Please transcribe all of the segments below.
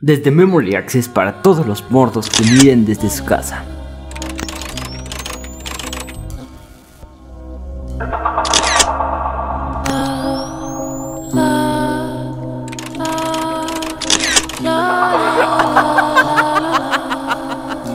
desde Memory Access para todos los mordos que miren desde su casa.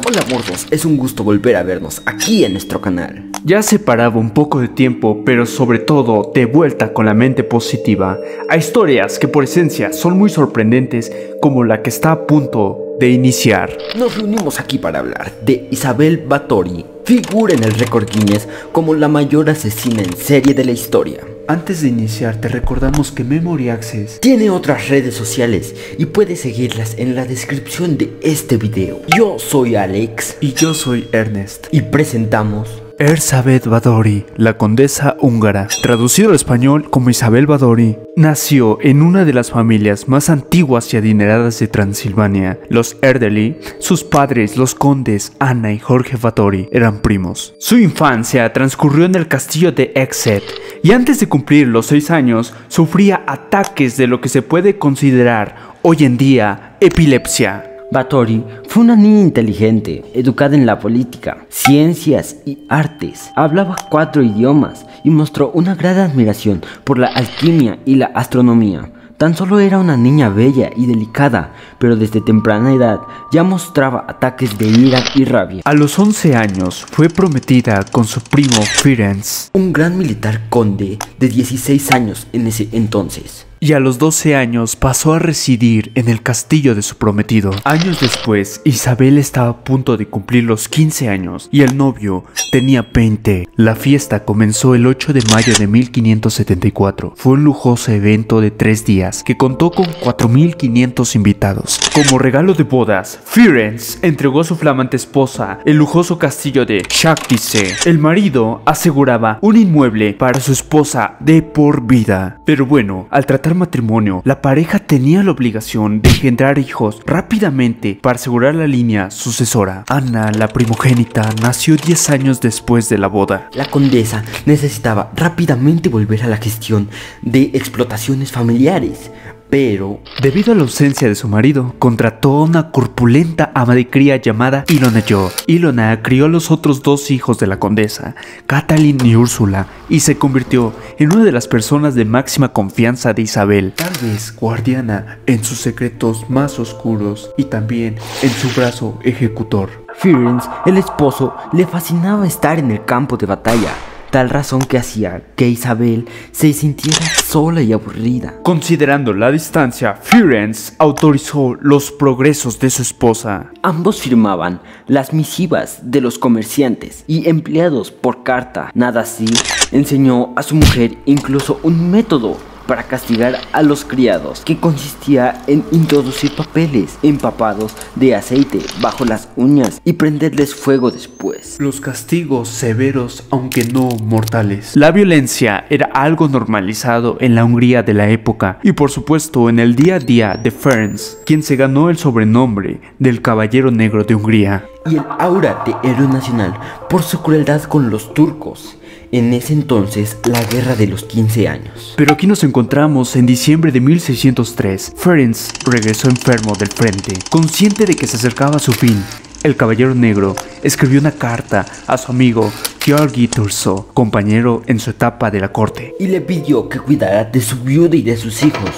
Hola mordos, es un gusto volver a vernos aquí en nuestro canal. Ya se paraba un poco de tiempo, pero sobre todo de vuelta con la mente positiva a historias que por esencia son muy sorprendentes, como la que está a punto de iniciar. Nos reunimos aquí para hablar de Isabel Báthory, figura en el récord Guinness como la mayor asesina en serie de la historia. Antes de iniciar, te recordamos que Memory Access tiene otras redes sociales y puedes seguirlas en la descripción de este video. Yo soy Alex y yo soy Ernest y presentamos Erzsébet Báthory, la condesa húngara. Traducido al español como Isabel Báthory, nació en una de las familias más antiguas y adineradas de Transilvania, los Erdely. Sus padres, los condes Anna y Jorge Báthory, eran primos. Su infancia transcurrió en el castillo de Exet y antes de cumplir los 6 años sufría ataques de lo que se puede considerar hoy en día epilepsia. Báthory fue una niña inteligente, educada en la política, ciencias y artes. Hablaba 4 idiomas y mostró una gran admiración por la alquimia y la astronomía. Tan solo era una niña bella y delicada, pero desde temprana edad ya mostraba ataques de ira y rabia. A los 11 años fue prometida con su primo Ferenc, un gran militar conde de 16 años en ese entonces. Y a los 12 años pasó a residir en el castillo de su prometido. Años después, Isabel estaba a punto de cumplir los 15 años y el novio tenía 20. La fiesta comenzó el 8 de mayo de 1574. Fue un lujoso evento de 3 días que contó con 4.500 invitados. Como regalo de bodas, Ferenc entregó a su flamante esposa el lujoso castillo de Saktice. El marido aseguraba un inmueble para su esposa de por vida. Pero bueno, al tratar matrimonio, la pareja tenía la obligación de engendrar hijos rápidamente para asegurar la línea sucesora. Ana, la primogénita, nació 10 años después de la boda. La condesa necesitaba rápidamente volver a la gestión de explotaciones familiares, pero debido a la ausencia de su marido, contrató a una corpulenta ama de cría llamada Ilona Jo. Ilona crió a los otros 2 hijos de la condesa, Katalin y Úrsula, y se convirtió en una de las personas de máxima confianza de Isabel, tal vez guardiana en sus secretos más oscuros y también en su brazo ejecutor. Ferenc, el esposo, le fascinaba estar en el campo de batalla, tal razón que hacía que Isabel se sintiera sola y aburrida. Considerando la distancia, Ferenc autorizó los progresos de su esposa. Ambos firmaban las misivas de los comerciantes y empleados por carta. Nada así, enseñó a su mujer incluso un método para castigar a los criados, que consistía en introducir papeles empapados de aceite bajo las uñas y prenderles fuego después. Los castigos severos, aunque no mortales. La violencia era algo normalizado en la Hungría de la época y por supuesto en el día a día de Ferenc, quien se ganó el sobrenombre del Caballero Negro de Hungría y el aura de héroe nacional por su crueldad con los turcos. En ese entonces, la guerra de los 15 años. Pero aquí nos encontramos en diciembre de 1603. Ferenc regresó enfermo del frente. Consciente de que se acercaba a su fin, el Caballero Negro escribió una carta a su amigo György Thurzó, compañero en su etapa de la corte, y le pidió que cuidara de su viuda y de sus hijos.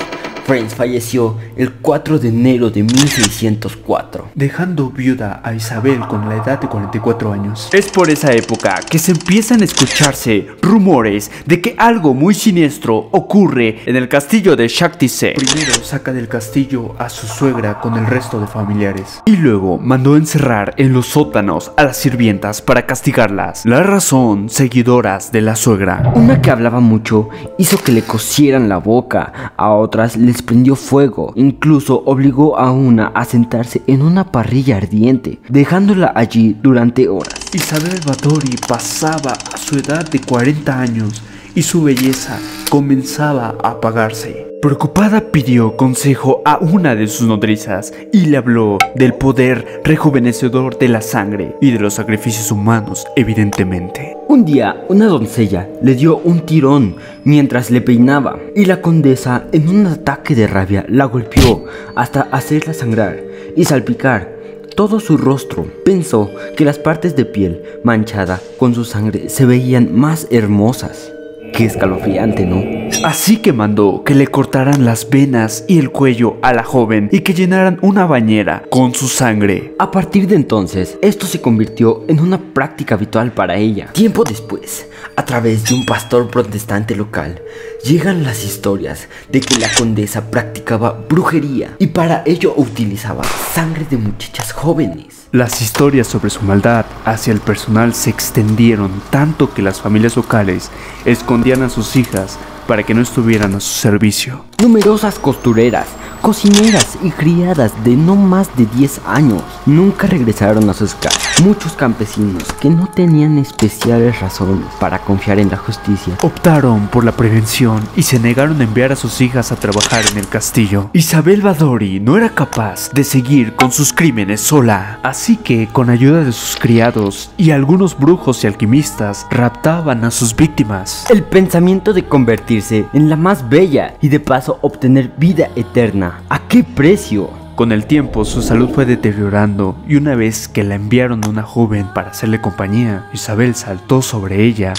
Ferenc falleció el 4 de enero de 1604, dejando viuda a Isabel con la edad de 44 años. Es por esa época que se empiezan a escucharse rumores de que algo muy siniestro ocurre en el castillo de Saktice. Primero saca del castillo a su suegra con el resto de familiares y luego mandó encerrar en los sótanos a las sirvientas para castigarlas. La razón, seguidoras de la suegra. Una que hablaba mucho hizo que le cosieran la boca, a otras les prendió fuego, incluso obligó a una a sentarse en una parrilla ardiente, dejándola allí durante horas. Isabel Báthory pasaba a su edad de 40 años y su belleza comenzaba a apagarse. Preocupada pidió consejo a una de sus nodrizas y le habló del poder rejuvenecedor de la sangre y de los sacrificios humanos, evidentemente. Un día, una doncella le dio un tirón mientras le peinaba y la condesa, en un ataque de rabia, la golpeó hasta hacerla sangrar y salpicar todo su rostro. Pensó que las partes de piel manchada con su sangre se veían más hermosas. Qué escalofriante, ¿no? Así que mandó que le cortaran las venas y el cuello a la joven y que llenaran una bañera con su sangre. A partir de entonces, esto se convirtió en una práctica habitual para ella. Tiempo después, a través de un pastor protestante local, llegan las historias de que la condesa practicaba brujería y para ello utilizaba sangre de muchachas jóvenes. Las historias sobre su maldad hacia el personal se extendieron tanto que las familias locales escondían a sus hijas para que no estuvieran a su servicio. Numerosas costureras, cocineras y criadas de no más de 10 años nunca regresaron a sus casas. Muchos campesinos que no tenían especiales razones para confiar en la justicia optaron por la prevención y se negaron a enviar a sus hijas a trabajar en el castillo. Isabel Bádori no era capaz de seguir con sus crímenes sola, así que con ayuda de sus criados y algunos brujos y alquimistas raptaban a sus víctimas. El pensamiento de convertirse en la más bella y de paso obtener vida eterna, ¿a qué precio? Con el tiempo su salud fue deteriorando y una vez que la enviaron a una joven para hacerle compañía, Isabel saltó sobre ella,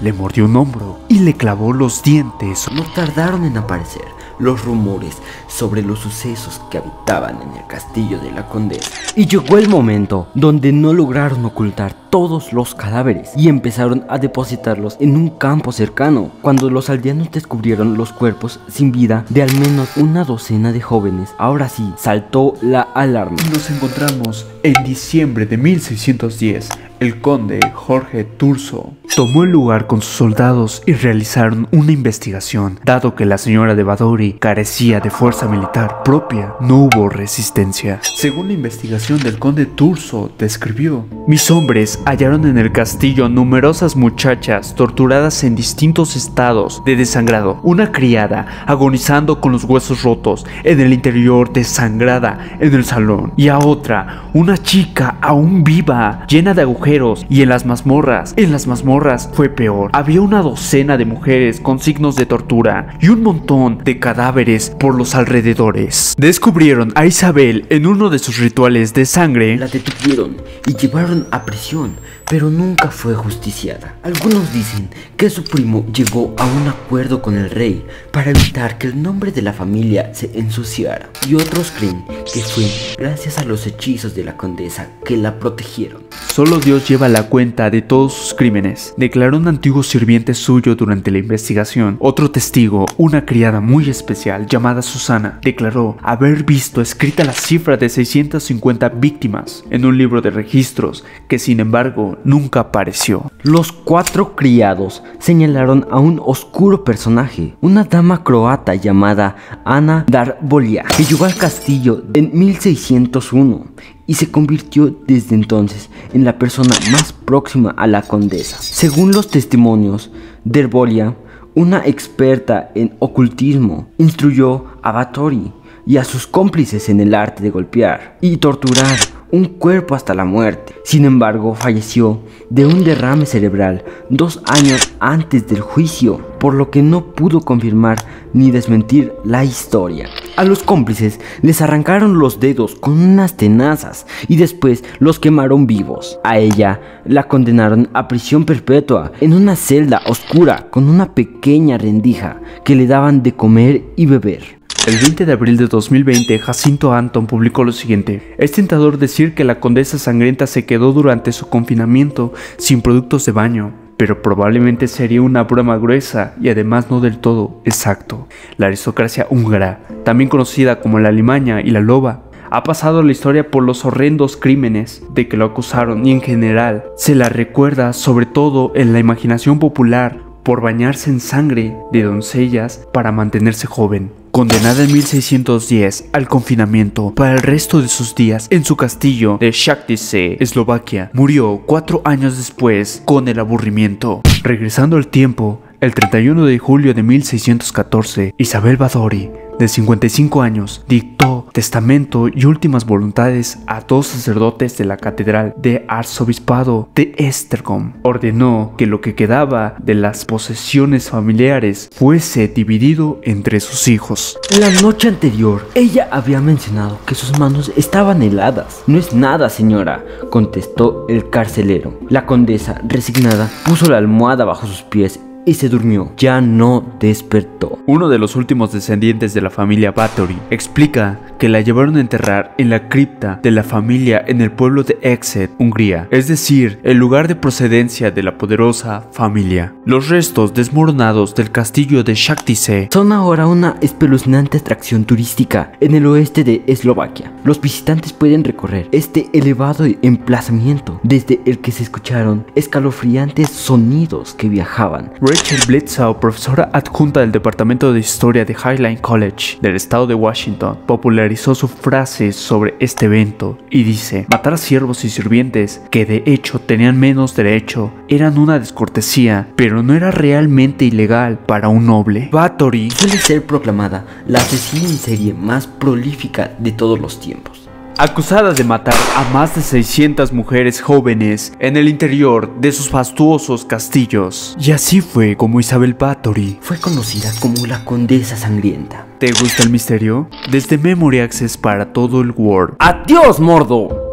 le mordió un hombro y le clavó los dientes. No tardaron en aparecer los rumores sobre los sucesos que habitaban en el castillo de la condesa. Y llegó el momento donde no lograron ocultar todos los cadáveres y empezaron a depositarlos en un campo cercano, cuando los aldeanos descubrieron los cuerpos sin vida de al menos una docena de jóvenes. Ahora sí, saltó la alarma. Y nos encontramos en diciembre de 1610. El conde Jorge Thurzo tomó el lugar con sus soldados y realizaron una investigación. Dado que la señora de Bádori carecía de fuerza militar propia, no hubo resistencia. Según la investigación del conde Thurzo describió: mis hombres hallaron en el castillo numerosas muchachas torturadas en distintos estados de desangrado, una criada agonizando con los huesos rotos en el interior, desangrada en el salón, y a otra, una chica aún viva, llena de agujeros. Y en las mazmorras fue peor. Había una docena de mujeres con signos de tortura y un montón de cadáveres por los alrededores. Descubrieron a Isabel en uno de sus rituales de sangre. La detuvieron y llevaron a prisión, pero nunca fue justiciada. Algunos dicen que su primo llegó a un acuerdo con el rey para evitar que el nombre de la familia se ensuciara, y otros creen que fue gracias a los hechizos de la condesa que la protegieron. Solo Dios lleva la cuenta de todos sus crímenes, declaró un antiguo sirviente suyo durante la investigación. Otro testigo, una criada muy especial llamada Susana, declaró haber visto escrita la cifra de 650 víctimas en un libro de registros que sin embargo nunca apareció. Los 4 criados señalaron a un oscuro personaje, una dama croata llamada Ana Darvolia, que llegó al castillo en 1601 y se convirtió desde entonces en la persona más próxima a la condesa. Según los testimonios, Darvolia, una experta en ocultismo, instruyó a Báthory y a sus cómplices en el arte de golpear y torturar un cuerpo hasta la muerte. Sin embargo, falleció de un derrame cerebral 2 años antes del juicio, por lo que no pudo confirmar ni desmentir la historia. A los cómplices les arrancaron los dedos con unas tenazas y después los quemaron vivos. A ella la condenaron a prisión perpetua en una celda oscura con una pequeña rendija que le daban de comer y beber. El 20 de abril de 2020, Jacinto Anton publicó lo siguiente: es tentador decir que la condesa sangrienta se quedó durante su confinamiento sin productos de baño, pero probablemente sería una broma gruesa y además no del todo exacto. La aristocracia húngara, también conocida como la Limaña y la Loba, ha pasado a la historia por los horrendos crímenes de que lo acusaron y en general se la recuerda sobre todo en la imaginación popular por bañarse en sangre de doncellas para mantenerse joven. Condenada en 1610 al confinamiento para el resto de sus días en su castillo de Šachtice, Eslovaquia, murió 4 años después con el aburrimiento. Regresando al tiempo, el 31 de julio de 1614, Isabel Bádori de 55 años, dictó testamento y últimas voluntades a 2 sacerdotes de la catedral de arzobispado de Esztergom. Ordenó que lo que quedaba de las posesiones familiares fuese dividido entre sus hijos. La noche anterior, ella había mencionado que sus manos estaban heladas. No es nada, señora, contestó el carcelero. La condesa, resignada, puso la almohada bajo sus pies y se durmió. Ya no despertó. Uno de los últimos descendientes de la familia Báthory explica que la llevaron a enterrar en la cripta de la familia en el pueblo de Exet, Hungría, es decir, el lugar de procedencia de la poderosa familia. Los restos desmoronados del castillo de Šachtice son ahora una espeluznante atracción turística en el oeste de Eslovaquia. Los visitantes pueden recorrer este elevado emplazamiento desde el que se escucharon escalofriantes sonidos que viajaban. Rachel Bledsoe, profesora adjunta del Departamento de Historia de Highline College del estado de Washington, popularizó su frase sobre este evento y dice: matar a siervos y sirvientes, que de hecho tenían menos derecho, eran una descortesía, pero no era realmente ilegal para un noble. Báthory suele ser proclamada la asesina en serie más prolífica de todos los tiempos, acusada de matar a más de 600 mujeres jóvenes en el interior de sus fastuosos castillos. Y así fue como Isabel Báthory fue conocida como la Condesa Sangrienta. ¿Te gusta el misterio? Desde Memory Access para todo el world. ¡Adiós, Mordo!